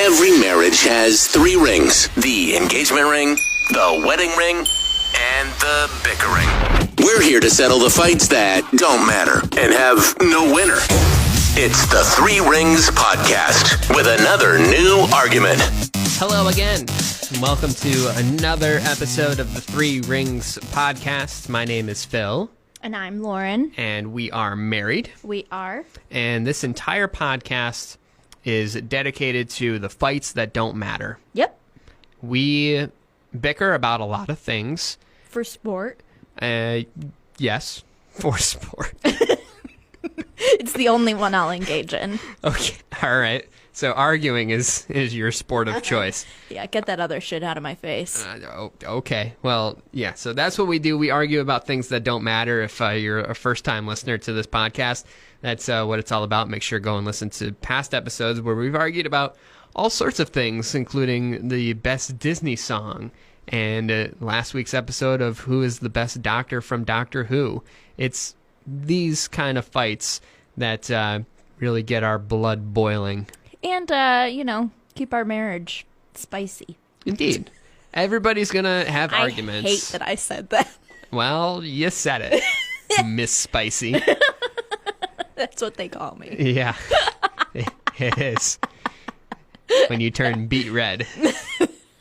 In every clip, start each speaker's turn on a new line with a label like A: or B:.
A: Every marriage has 3 rings. The engagement ring, the wedding ring, and the bicker ring. We're here to settle the fights that don't matter and have no winner. It's the 3 Rings Podcast with another new argument.
B: Hello again. Welcome to another episode of the 3 Rings Podcast. My name is Phil.
C: And I'm Lauren.
B: And we are married.
C: We are.
B: And this entire podcast is dedicated to the fights that don't matter.
C: Yep.
B: We bicker about a lot of things.
C: For sport.
B: Yes, for sport.
C: It's the only one I'll engage in.
B: Okay, all right. So arguing is your sport of choice.
C: Yeah, get that other shit out of my face.
B: Okay. Well, yeah, so that's what we do. We argue about things that don't matter. If you're a first-time listener to this podcast, that's what it's all about. Make sure to go and listen to past episodes where we've argued about all sorts of things, including the best Disney song and last week's episode of who is the best doctor from Doctor Who. It's these kind of fights that really get our blood boiling.
C: And, keep our marriage spicy.
B: Indeed. Everybody's going to have arguments.
C: I hate that I said that.
B: Well, you said it, Miss Spicy.
C: That's what they call me.
B: Yeah, it is. When you turn beet red,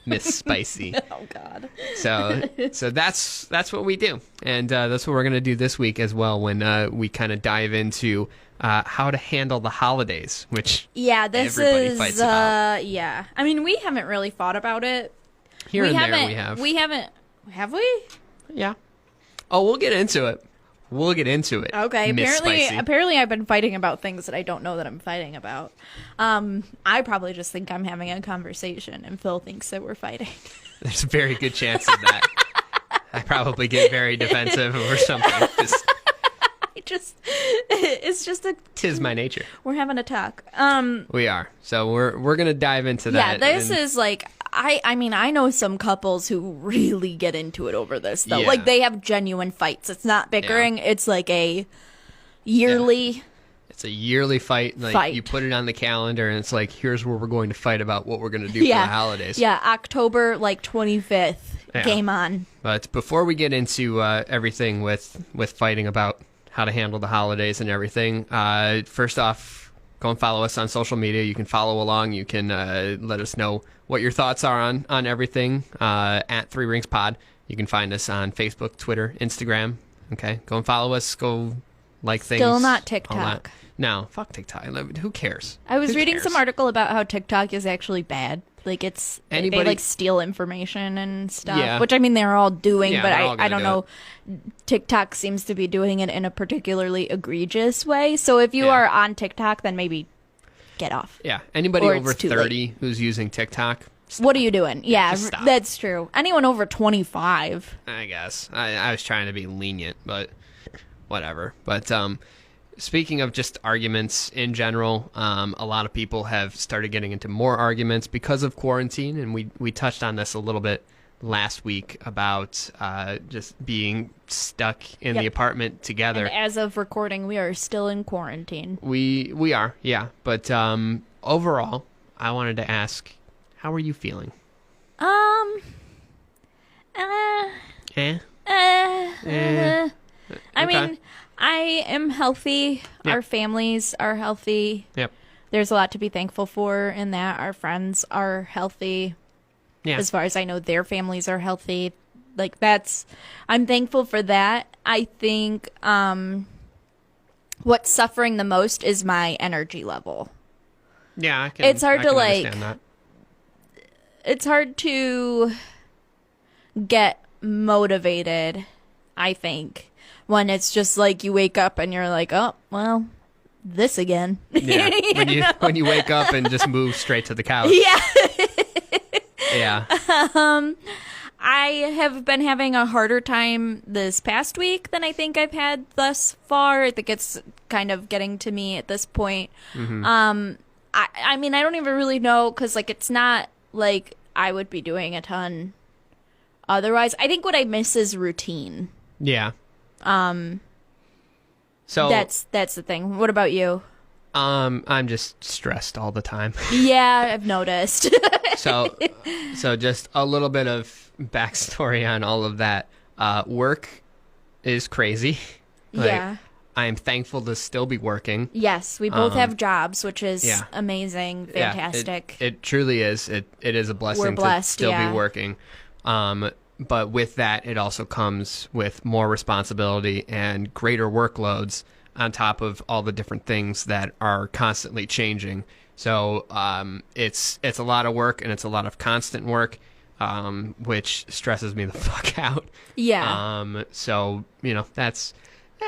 B: Miss Spicy.
C: Oh, God.
B: So that's what we do. And that's what we're going to do this week as well when we kind of dive into how to handle the holidays, which everybody fights about.
C: Yeah. I mean, we haven't really thought about it.
B: Here and there we have.
C: We haven't. Have we?
B: Yeah. Oh, we'll get into it.
C: Okay.
B: Miss Spicy.
C: Apparently I've been fighting about things that I don't know that I'm fighting about. I probably just think I'm having a conversation and Phil thinks that we're fighting.
B: There's a very good chance of that. I probably get very defensive over something. Tis my nature.
C: We're having a talk.
B: We are. So we're gonna dive into that.
C: Yeah, this is like I mean I know some couples who really get into it over this though.
B: Yeah.
C: Like they have genuine fights. It's not bickering. Yeah. It's like a yearly.
B: Yeah. It's a yearly fight. Like you put it on the calendar, and it's like here's where we're going to fight about what we're going to do for the holidays.
C: Yeah, October 25th. Yeah. Game on.
B: But before we get into everything with fighting about how to handle the holidays and everything, first off, go and follow us on social media. You can follow along. You can let us know what your thoughts are on everything at 3 Rings Pod. You can find us on Facebook, Twitter, Instagram. Okay, go and follow us. Go like things.
C: Still not TikTok.
B: No, fuck TikTok. Who cares?
C: I was reading some article about how TikTok is actually bad. Like they like steal information and stuff. Yeah. Which I mean they're all doing, but I don't know. TikTok seems to be doing it in a particularly egregious way. So if you are on TikTok, then maybe get off.
B: Yeah. Anybody over 30 who's using TikTok, stop.
C: What are you doing? Yeah, that's true. Anyone over 25.
B: I guess. I was trying to be lenient, but whatever. But speaking of just arguments in general, a lot of people have started getting into more arguments because of quarantine, and we touched on this a little bit last week about just being stuck in the apartment together.
C: And as of recording, we are still in quarantine.
B: We are, yeah. But overall, I wanted to ask, how are you feeling?
C: I mean, I am healthy. Yep. Our families are healthy.
B: Yep.
C: There's a lot to be thankful for in that. Our friends are healthy. Yeah. As far as I know, their families are healthy. Like I'm thankful for that. I think what's suffering the most is my energy level.
B: Yeah,
C: it's hard to
B: understand that.
C: It's hard to get motivated, I think, when it's just like you wake up and you're like, oh, well, this again.
B: Yeah, when you wake up and just move straight to the couch.
C: Yeah.
B: Yeah.
C: I have been having a harder time this past week than I think I've had thus far. I think it's kind of getting to me at this point. Mm-hmm. I mean, I don't even really know because, like, it's not like I would be doing a ton otherwise. I think what I miss is routine.
B: Yeah.
C: So that's the thing. What about you?
B: I'm just stressed all the time.
C: Yeah, I've noticed.
B: So just a little bit of backstory on all of that. Work is crazy.
C: Yeah.
B: I am thankful to still be working.
C: Yes, we both have jobs, which is
B: yeah.
C: amazing, fantastic.
B: Yeah, it truly is. It is a blessing.
C: We're blessed,
B: to still
C: yeah.
B: be working. But with that, it also comes with more responsibility and greater workloads on top of all the different things that are constantly changing. So it's a lot of work, and it's a lot of constant work, which stresses me the fuck out.
C: Yeah.
B: So,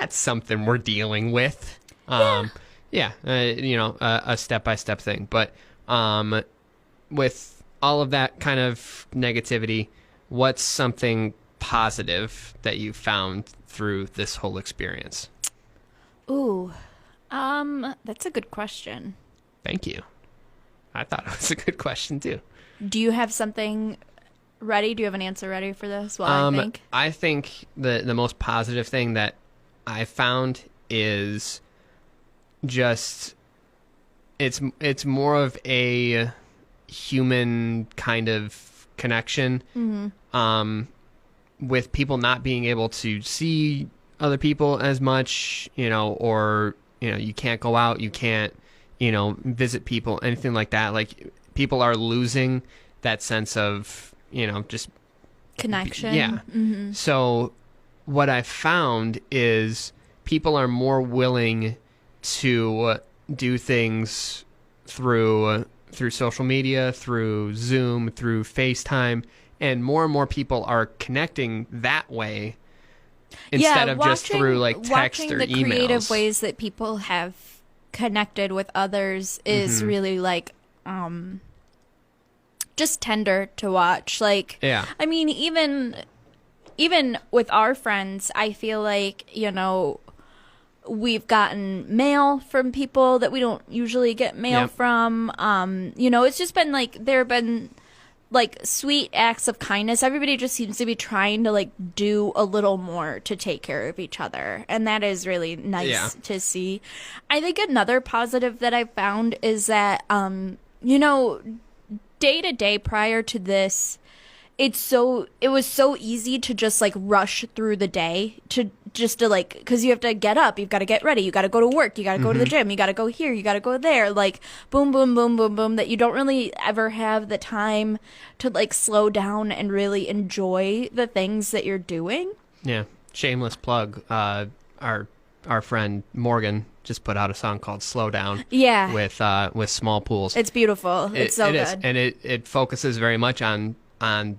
B: that's something we're dealing with. A step-by-step thing. But with all of that kind of negativity, what's something positive that you found through this whole experience?
C: Ooh, that's a good question.
B: Thank you. I thought it was a good question, too.
C: Do you have something ready? Do you have an answer ready for this? Well,
B: I think the most positive thing that I found is just it's more of a human kind of connection. Mm-hmm. With people not being able to see other people as much, or you can't go out, you can't visit people, anything like that. Like, people are losing that sense of just
C: connection.
B: Yeah.
C: Mm-hmm.
B: So what I found is people are more willing to do things through social media, through Zoom, through FaceTime, and more people are connecting that way instead of just through like text or emails.
C: Watching the creative ways that people have connected with others is
B: Mm-hmm.
C: really like just tender to watch. Like,
B: yeah.
C: I mean, even with our friends, I feel like, we've gotten mail from people that we don't usually get mail
B: Yep.
C: from. It's just been like, there have been like sweet acts of kindness. Everybody just seems to be trying to like do a little more to take care of each other. And that is really nice to see. I think another positive that I found is that, day to day prior to this, it was so easy to just like rush through the day to like, because you have to get up, you've got to get ready, you got to go to work, you got to go to the gym, you got to go here, you got to go there, like boom, boom, boom, boom, boom, that you don't really ever have the time to like slow down and really enjoy the things that you're doing.
B: Yeah. Shameless plug. Our friend Morgan just put out a song called "Slow Down."
C: Yeah.
B: With Small Pools.
C: It's beautiful. It's so good.
B: Is. And it focuses very much on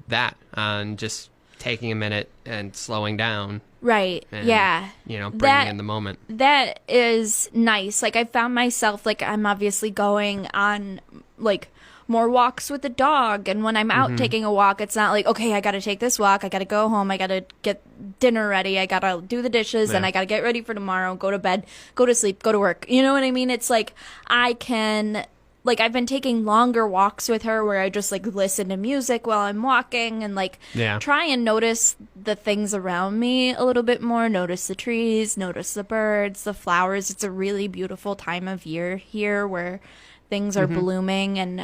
B: that, on just taking a minute and slowing down.
C: Right.
B: And,
C: yeah.
B: Bringing in the moment.
C: That is nice. Like, I found myself, like, I'm obviously going on, like, more walks with the dog. And when I'm out taking a walk, it's not like, okay, I got to take this walk. I got to go home. I got to get dinner ready. I got to do the dishes. And I got to get ready for tomorrow, go to bed, go to sleep, go to work. You know what I mean? It's like, I can... Like, I've been taking longer walks with her where I just, like, listen to music while I'm walking and, like, try and notice the things around me a little bit more. Notice the trees, notice the birds, the flowers. It's a really beautiful time of year here where things are blooming. And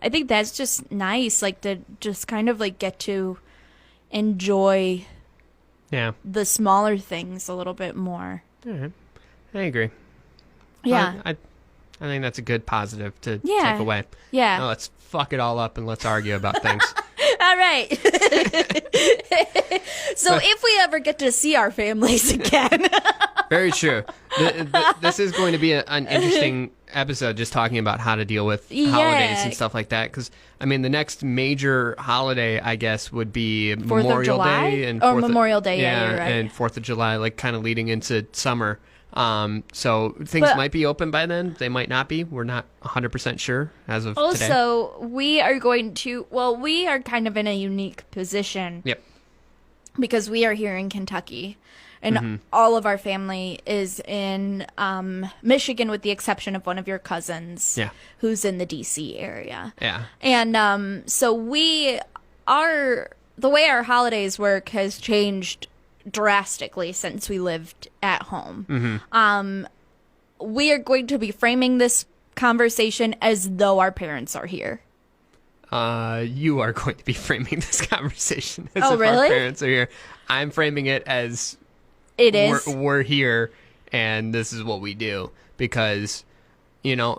C: I think that's just nice, like, to just kind of, like, get to enjoy the smaller things a little bit more.
B: All right. I agree.
C: Yeah.
B: I think that's a good positive to take away.
C: Yeah.
B: Now let's fuck it all up and let's argue about things.
C: All right. So if we ever get to see our families again.
B: Very true. This is going to be an interesting episode, just talking about how to deal with holidays and stuff like that. Because, I mean, the next major holiday, I guess, would be Memorial Day. And
C: Memorial Day,
B: yeah,
C: you're right.
B: And 4th of July, like kind of leading into summer. So things might be open by then. They might not be. We're not 100% sure as of today.
C: Also, we are kind of in a unique position.
B: Yep.
C: Because we are here in Kentucky. And all of our family is in Michigan, with the exception of one of your cousins who's in the D.C. area.
B: Yeah.
C: And so the way our holidays work has changed drastically since we lived at home. we are going to be framing this conversation as though our parents are here.
B: You are going to be framing this conversation as
C: Oh,
B: if
C: really?
B: our parents are here. I'm framing it as
C: It is.
B: we're here and this is what we do because, you know,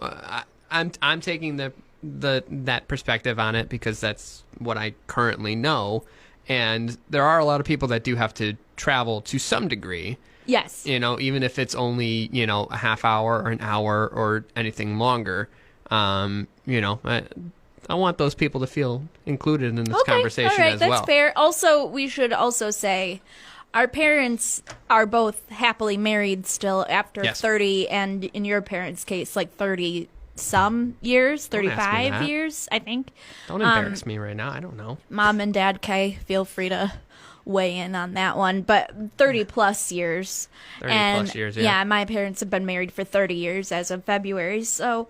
B: I'm taking that perspective on it because that's what I currently know. And there are a lot of people that do have to travel to some degree.
C: Yes.
B: You know, even if it's only, you know, a half hour or an hour or anything longer. You know, I want those people to feel included in this conversation
C: all right,
B: as
C: that's
B: well.
C: fair. Also, we should also say our parents are both happily married still after
B: Yes.
C: 30, and in your parents' case, like 30 some years,
B: Don't ask me
C: 35
B: that.
C: years, I think.
B: Don't embarrass me right now. I don't know.
C: Mom and Dad, Kay, feel free to weigh in on that one, but 30 plus years.
B: 30
C: and
B: plus years, yeah.
C: my parents have been married for 30 years as of February, so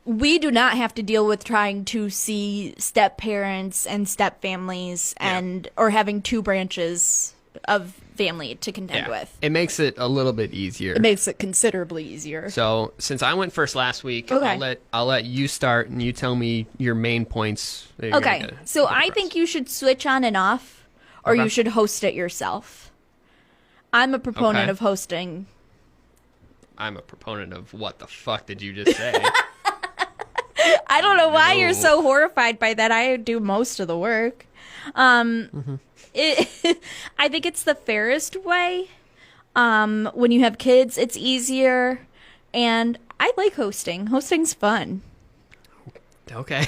C: we do not have to deal with trying to see step parents and step families and or having two branches of family to contend with.
B: It makes it a little bit easier.
C: It makes it considerably easier.
B: So since I went first last week,
C: Okay.
B: I'll let you start and you tell me your main points. that you're
C: Okay,
B: gonna
C: so
B: get
C: I
B: across.
C: think you should switch on and off, or
B: Okay.
C: you should host it yourself. I'm a proponent
B: Okay.
C: of hosting.
B: I'm a proponent of what the fuck did you just say?
C: I don't know why you're
B: No.
C: so horrified by that. I do most of the work. I think it's the fairest way. When you have kids, it's easier, and I like hosting. Hosting's fun.
B: Okay.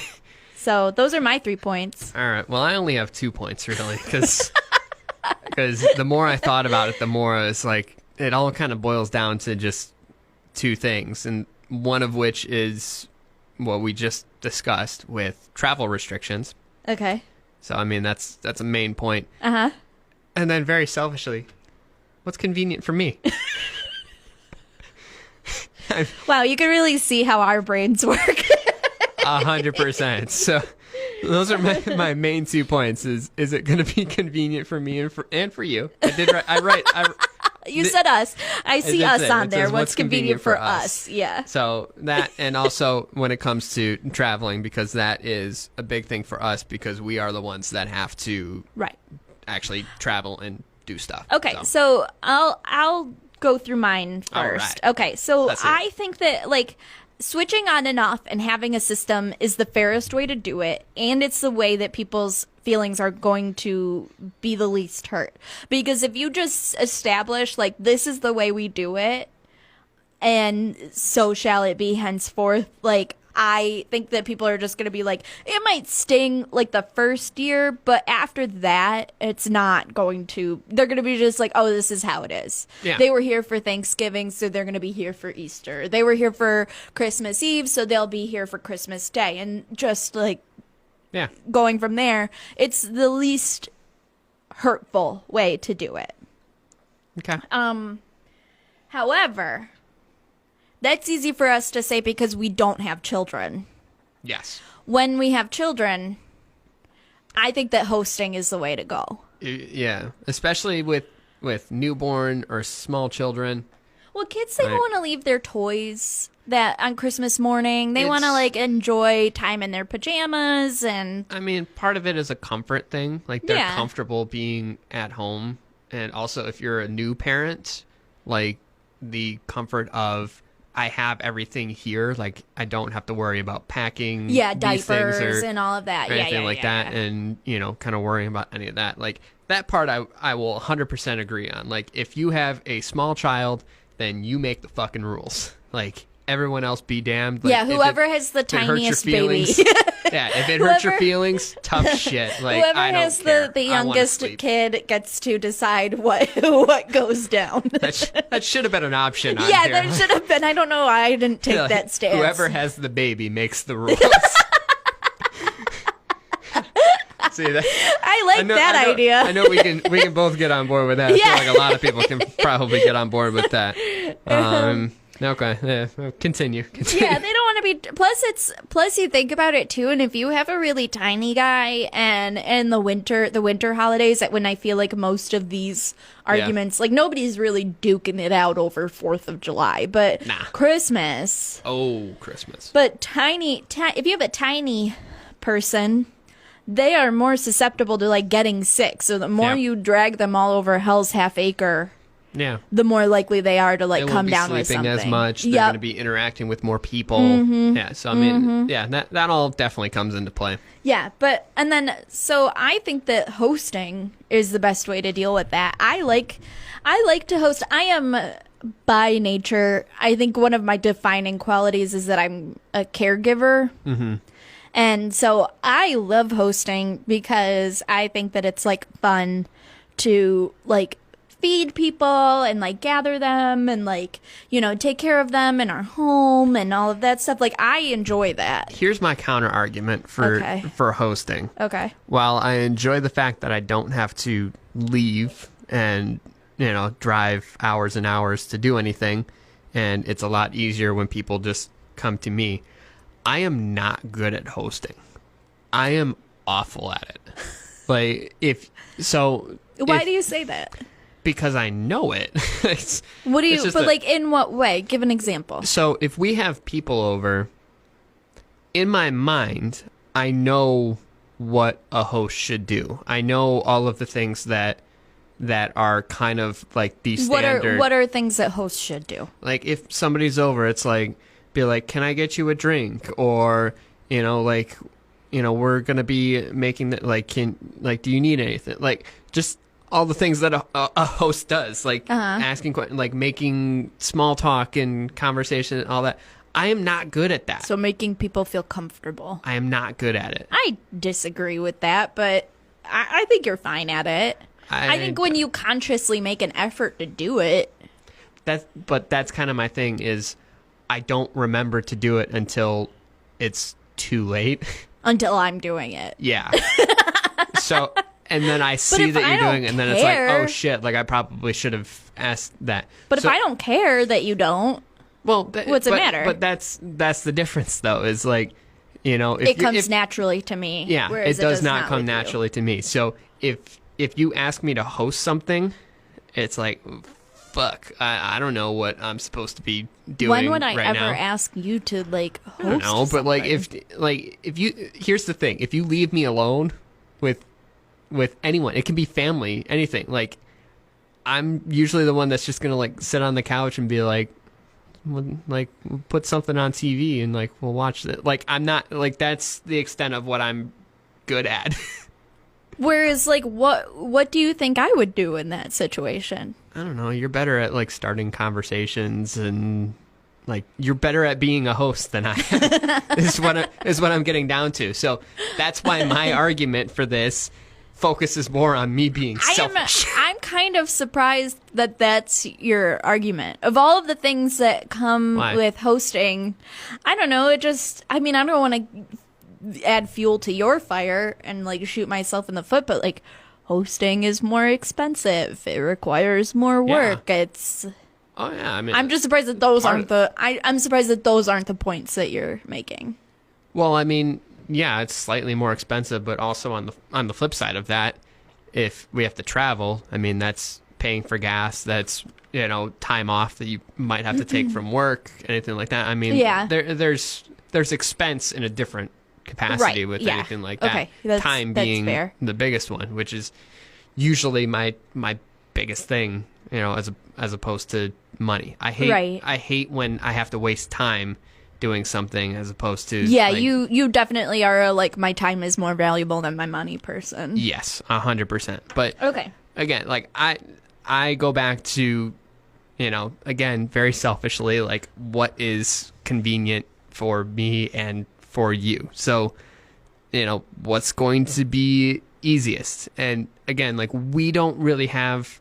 C: So those are my 3 points.
B: All right. Well, I only have 2 points really because the more I thought about it, the more I was like, it all kind of boils down to just two things, and one of which is what we just discussed with travel restrictions.
C: Okay.
B: So I mean that's a main point.
C: Uh-huh.
B: And then very selfishly, what's convenient for me?
C: Wow, you can really see how our brains work.
B: 100%. So those are my main 2 points. Is it going to be convenient for me and for you? I did write.
C: You said us. I see
B: that's
C: us
B: it.
C: on
B: It
C: there.
B: says,
C: What's convenient for us? Yeah.
B: So that, and also when it comes to traveling, because that is a big thing for us because we are the ones that have to
C: Right.
B: actually travel and do stuff.
C: Okay, so I'll go through mine
B: All
C: first.
B: right.
C: Okay, so
B: Let's hear it.
C: I think that like switching on and off and having a system is the fairest way to do it, and it's the way that people's feelings are going to be the least hurt. Because if you just establish like this is the way we do it, and so shall it be henceforth, like I think that people are just going to be like, it might sting like the first year, but after that, it's not going to, they're going to be just like, oh, this is how it is.
B: Yeah.
C: They were here for Thanksgiving, so they're going to be here for Easter. They were here for Christmas Eve, so they'll be here for Christmas Day. And just like
B: Yeah.
C: going from there, it's the least hurtful way to do it.
B: Okay.
C: However, that's easy for us to say because we don't have children.
B: Yes.
C: When we have children, I think that hosting is the way to go.
B: Yeah. Especially with newborn or small children.
C: Well, kids, they
B: Right.
C: want to leave their toys that on Christmas morning. They want to
B: It's-
C: like enjoy time in their pajamas and
B: I mean, part of it is a comfort thing. Like they're
C: Yeah.
B: comfortable being at home. And also if you're a new parent, like the comfort of I have everything here. Like I don't have to worry about packing.
C: yeah,
B: these things
C: diapers
B: or,
C: and all of that.
B: or
C: Yeah,
B: anything
C: yeah,
B: like
C: yeah,
B: that.
C: yeah.
B: And, you know, kind of worrying about any of that. Like that part I will 100% agree on. Like if you have a small child, then you make the fucking rules. Like everyone else be damned. Like,
C: Yeah,
B: if it-
C: whoever has the
B: if it hurts your
C: tiniest baby.
B: feelings- yeah, if it hurts your
C: Whoever-
B: feelings, tough shit. Like
C: Whoever
B: I don't
C: has
B: care.
C: the
B: I wanna
C: youngest
B: sleep.
C: kid gets to decide what what goes down.
B: That should have been an option. On
C: Yeah,
B: here.
C: that should have been. I don't know why I didn't take
B: Like,
C: that stance.
B: Whoever has the baby makes the rules. See that?
C: I like that idea.
B: I know we can both get on board with that. I
C: Yeah.
B: feel like a lot of people can probably get on board with that. Okay. Yeah. Continue.
C: Yeah, they don't want to be. Plus you think about it too, and if you have a really tiny guy, and in the winter holidays, when I feel like most of these arguments, like nobody's really duking it out over 4th of July, but Christmas.
B: Oh, Christmas.
C: But if you have a tiny person, they are more susceptible to like getting sick. So the more you drag them all over Hell's Half Acre.
B: Yeah,
C: the more likely they are to like come down with
B: something. They won't be sleeping as much. They're going to be interacting with more people. Yeah, so I mean, that all definitely comes into play.
C: Yeah, so I think that hosting is the best way to deal with that. I like to host. I am by nature, I think one of my defining qualities is that I'm a caregiver. Mm-hmm. And so I love hosting because I think that it's like fun to like feed people and like gather them and like, take care of them in our home and all of that stuff. Like I enjoy that.
B: Here's my counter argument for hosting.
C: Okay.
B: While I enjoy the fact that I don't have to leave and, drive hours and hours to do anything, and it's a lot easier when people just come to me, I am not good at hosting. I am awful at it. Why
C: do you say that?
B: Because I know it.
C: In what way? Give an example.
B: So if we have people over, in my mind, I know what a host should do. I know all of the things that are kind of like the standard.
C: What are things that hosts should do?
B: Like if somebody's over, it's like, be like, can I get you a drink? Or, we're going to be making that, do you need anything? Like just all the things that a host does, like asking questions, like making small talk and conversation and all that. I am not good at that.
C: So making people feel comfortable.
B: I am not good at it.
C: I disagree with that, but I think you're fine at it. I think when you consciously make an effort to do it.
B: That's kind of my thing is I don't remember to do it until it's too late.
C: Until I'm doing it.
B: Yeah. So... And then I see that you're doing it, and then it's like, oh shit, like I probably should have asked that.
C: But if I don't care that you don't, what's the matter?
B: But that's the difference, though, is like, if
C: it comes naturally to me.
B: Yeah, it does not come naturally to me. So if you ask me to host something, it's like, fuck, I don't know what I'm supposed to be doing.
C: When would I ever ask you to like host? I don't know,
B: but if you here's the thing, if you leave me alone with anyone, it can be family, anything. Like, I'm usually the one that's just gonna like sit on the couch and be like put something on TV and like we'll watch it. Like I'm not like that's the extent of what I'm good at.
C: Whereas, like, what do you think I would do in that situation?
B: I don't know. You're better at like starting conversations and like you're better at being a host than I am. is what I'm getting down to. So that's why my argument for this focuses more on me being selfish.
C: I'm kind of surprised that that's your argument. Of all of the things that come with hosting, I don't know, I don't want to add fuel to your fire and like shoot myself in the foot, but like hosting is more expensive. It requires more work. It's
B: Oh yeah, I mean,
C: I'm just surprised that those aren't I'm surprised that those aren't the points that you're making.
B: Well, I mean, yeah, it's slightly more expensive, but also on the flip side of that, if we have to travel, I mean, that's paying for gas, that's, time off that you might have to take from work, anything like that. I mean, there's expense in a different capacity with anything like that. Okay, time being fair. The biggest one, which is usually my biggest thing, as opposed to money. I hate when I have to waste time doing something as opposed to
C: you definitely are like my time is more valuable than my money person.
B: Yes, 100%. But
C: okay,
B: again, like I go back to again, very selfishly, like what is convenient for me and for you. So what's going to be easiest. And again, like we don't really have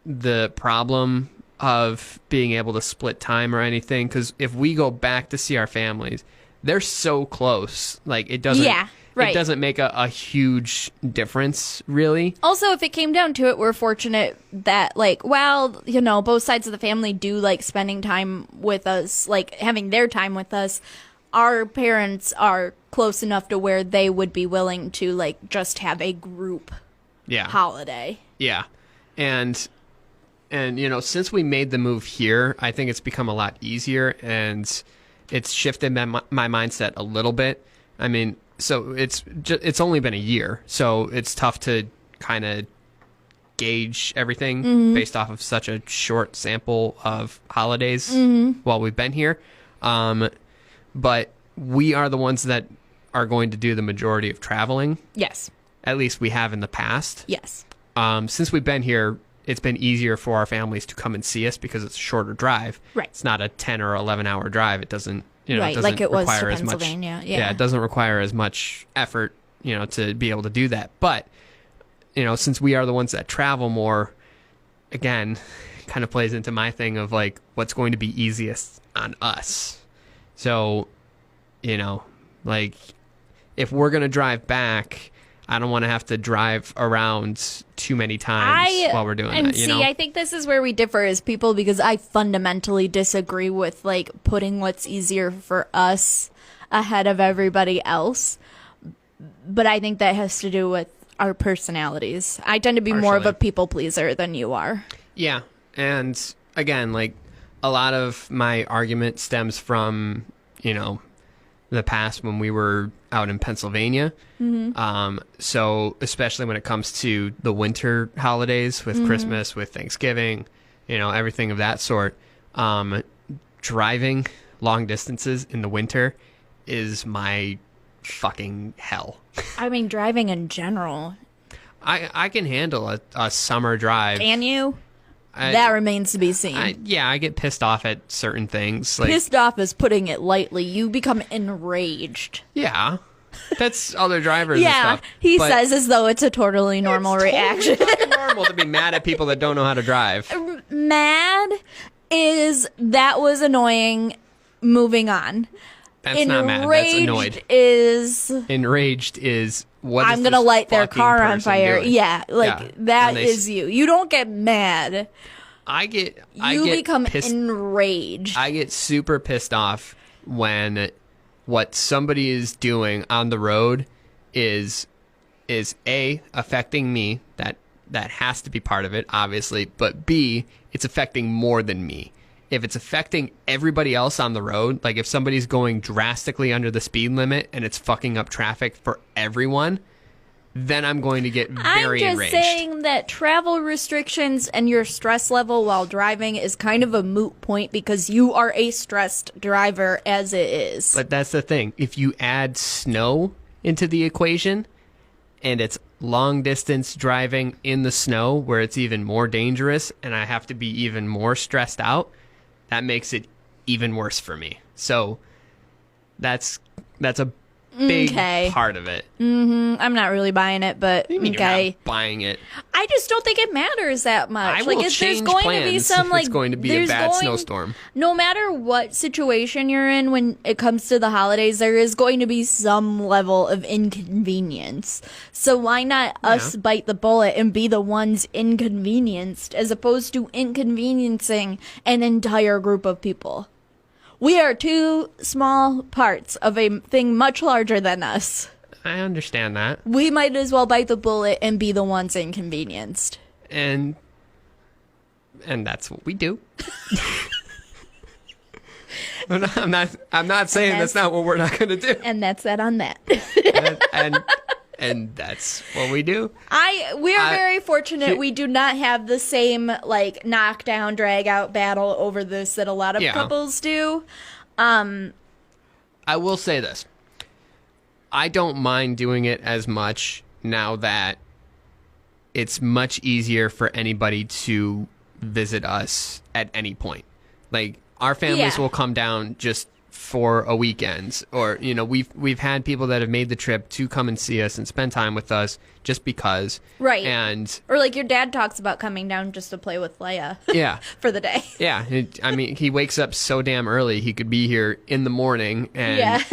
B: the problem of being able to split time or anything, because if we go back to see our families, they're so close. Like it doesn't.
C: Right.
B: It doesn't make a huge difference, really.
C: Also, if it came down to it, we're fortunate that, like, while, you know, both sides of the family do like spending time with us, like having their time with us, our parents are close enough to where they would be willing to, like, just have a group holiday.
B: Yeah. And you know, since we made the move here, I think it's become a lot easier, and it's shifted my mindset a little bit. I mean, so it's only been a year, so it's tough to kind of gauge everything based off of such a short sample of holidays while we've been here. But we are the ones that are going to do the majority of traveling.
C: Yes.
B: At least we have in the past.
C: Yes.
B: Since we've been here, it's been easier for our families to come and see us because it's a shorter drive.
C: Right.
B: It's not a 10 or 11 hour drive. It doesn't, you know,
C: right,
B: it doesn't
C: like it was
B: require
C: to
B: as much.
C: Pennsylvania. Yeah.
B: It doesn't require as much effort, you know, to be able to do that. But, you know, since we are the ones that travel more, again, kind of plays into my thing of like what's going to be easiest on us. So, you know, like if we're going to drive back, I don't want to have to drive around too many times while we're doing that. You know?
C: I think this is where we differ as people, because I fundamentally disagree with like putting what's easier for us ahead of everybody else. But I think that has to do with our personalities. I tend to be more of a people pleaser than you are.
B: Yeah. And again, like a lot of my argument stems from, you know, the past when we were out in Pennsylvania. So especially when it comes to the winter holidays with Christmas, with Thanksgiving, you know, everything of that sort, driving long distances in the winter is my fucking hell.
C: I mean, driving in general.
B: I can handle a summer drive.
C: Can you? That remains to be seen.
B: I get pissed off at certain things. Like,
C: pissed off is putting it lightly. You become enraged.
B: Yeah. That's other drivers and
C: Yeah,
B: stuff.
C: he says as though it's a totally normal reaction.
B: It's normal to be mad at people that don't know how to drive.
C: Mad is that was annoying. Moving on.
B: That's not mad. That's annoyed. Enraged is what
C: I'm gonna light their car on fire.
B: Doing?
C: Yeah, like that is you. You don't get mad. You become enraged.
B: I get super pissed off when what somebody is doing on the road is A, affecting me. That has to be part of it, obviously. But B, it's affecting more than me. If it's affecting everybody else on the road, like if somebody's going drastically under the speed limit and it's fucking up traffic for everyone, then I'm going to get very enraged.
C: I'm just saying that travel restrictions and your stress level while driving is kind of a moot point because you are a stressed driver as it is.
B: But that's the thing. If you add snow into the equation and it's long distance driving in the snow where it's even more dangerous and I have to be even more stressed out, that makes it even worse for me. So that's a big part of it.
C: I'm not really buying it, but
B: You're not buying it.
C: I just don't think it matters that much.
B: I will
C: if
B: change
C: there's going
B: plans
C: to be some
B: if
C: like
B: it's going to be a bad snowstorm.
C: No matter what situation you're in when it comes to the holidays, there is going to be some level of inconvenience. So why not us bite the bullet and be the ones inconvenienced as opposed to inconveniencing an entire group of people? We are two small parts of a thing much larger than us.
B: I understand that.
C: We might as well bite the bullet and be the ones inconvenienced.
B: And that's what we do. I'm not saying that's not what we're not going to do.
C: And that's that on that.
B: and that's what we do.
C: We are very fortunate we do not have the same like knockdown drag out battle over this that a lot of couples do.
B: I will say this. I don't mind doing it as much now that it's much easier for anybody to visit us at any point. Like our families will come down just for a weekend, or we've had people that have made the trip to come and see us and spend time with us just because,
C: right?
B: And
C: or like your dad talks about coming down just to play with Leia,
B: yeah,
C: for the day.
B: Yeah, he wakes up so damn early he could be here in the morning, and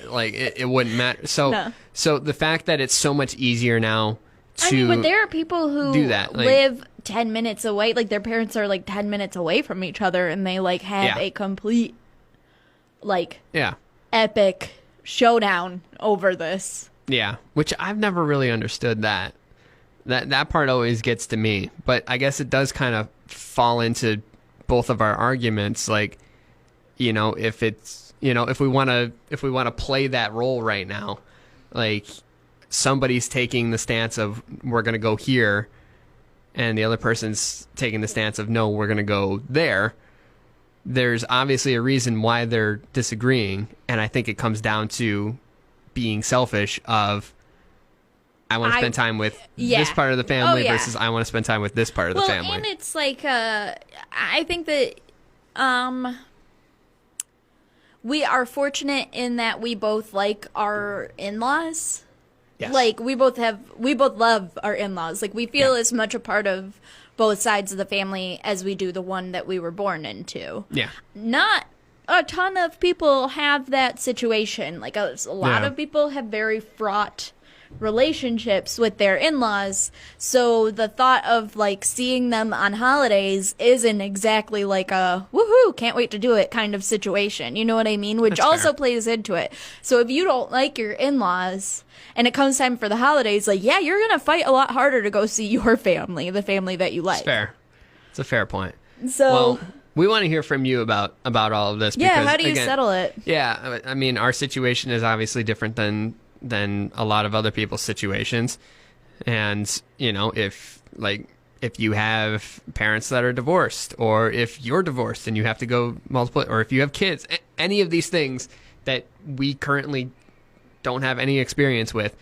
B: like it wouldn't matter. So the fact that it's so much easier now to
C: but there are people who
B: do that,
C: live 10 minutes away, like their parents are like 10 minutes away from each other, and they like have a complete epic showdown over this.
B: Yeah, which I've never really understood that. That part always gets to me, but I guess it does kind of fall into both of our arguments. Like, if it's, if we want to play that role right now, like somebody's taking the stance of we're going to go here, and the other person's taking the stance of no, we're going to go there. There's obviously a reason why they're disagreeing, and I think it comes down to being selfish of I want to spend time with this part of the family versus I want to spend time with this part of the family.
C: And it's like I think that we are fortunate in that we both like our in-laws.
B: Yes.
C: Like we both love our in-laws. Like we feel as much a part of both sides of the family as we do the one that we were born into.
B: Yeah.
C: Not a ton of people have that situation. Like a lot of people have very fraught relationships with their in-laws. So the thought of like seeing them on holidays isn't exactly like a woohoo, can't wait to do it kind of situation. You know what I mean? Which
B: That's
C: also
B: fair.
C: plays into it. So if you don't like your in-laws and it comes time for the holidays, like, yeah, you're going to fight a lot harder to go see your family, the family that you like.
B: It's fair. It's a fair point.
C: So,
B: well, we want to hear from you about all of this.
C: Yeah,
B: because,
C: how do you settle it?
B: Yeah, I mean, our situation is obviously different than a lot of other people's situations. And, if you have parents that are divorced, or if you're divorced and you have to go multiple, or if you have kids, any of these things that we currently don't have any experience with,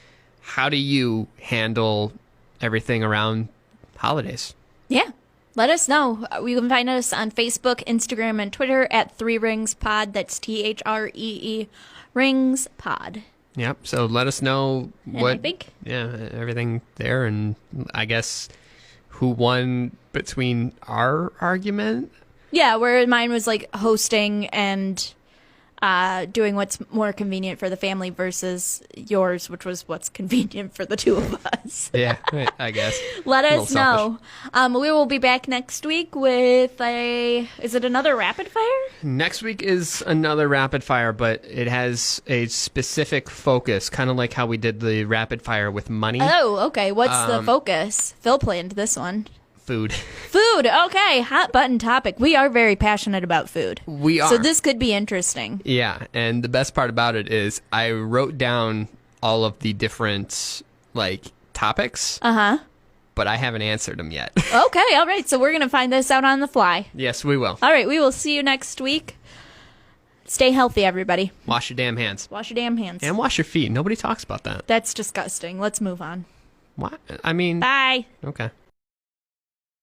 B: how do you handle everything around holidays?
C: Yeah. Let us know. You can find us on Facebook, Instagram, and Twitter at 3 Rings Pod. That's THREE Rings Pod.
B: Yep. So let us know what.
C: I think.
B: Yeah, everything there, and I guess who won between our argument.
C: Yeah, where mine was like hosting and doing what's more convenient for the family versus yours, which was what's convenient for the two of us.
B: Yeah, I guess.
C: Let us know. We will be back next week with is it another rapid fire?
B: Next week is another rapid fire, but it has a specific focus, kind of like how we did the rapid fire with money.
C: Oh, okay. What's the focus? Phil planned this one.
B: Food.
C: Food. Okay. Hot button topic. We are very passionate about food.
B: We are.
C: So this could be interesting.
B: Yeah. And the best part about it is I wrote down all of the different, topics.
C: Uh-huh.
B: But I haven't answered them yet.
C: Okay. All right. So we're going to find this out on the fly.
B: Yes, we will.
C: All right. We will see you next week. Stay healthy, everybody.
B: Wash your damn hands.
C: Wash your damn hands.
B: And wash your feet. Nobody talks about that.
C: That's disgusting. Let's move on.
B: What? I mean.
C: Bye.
B: Okay.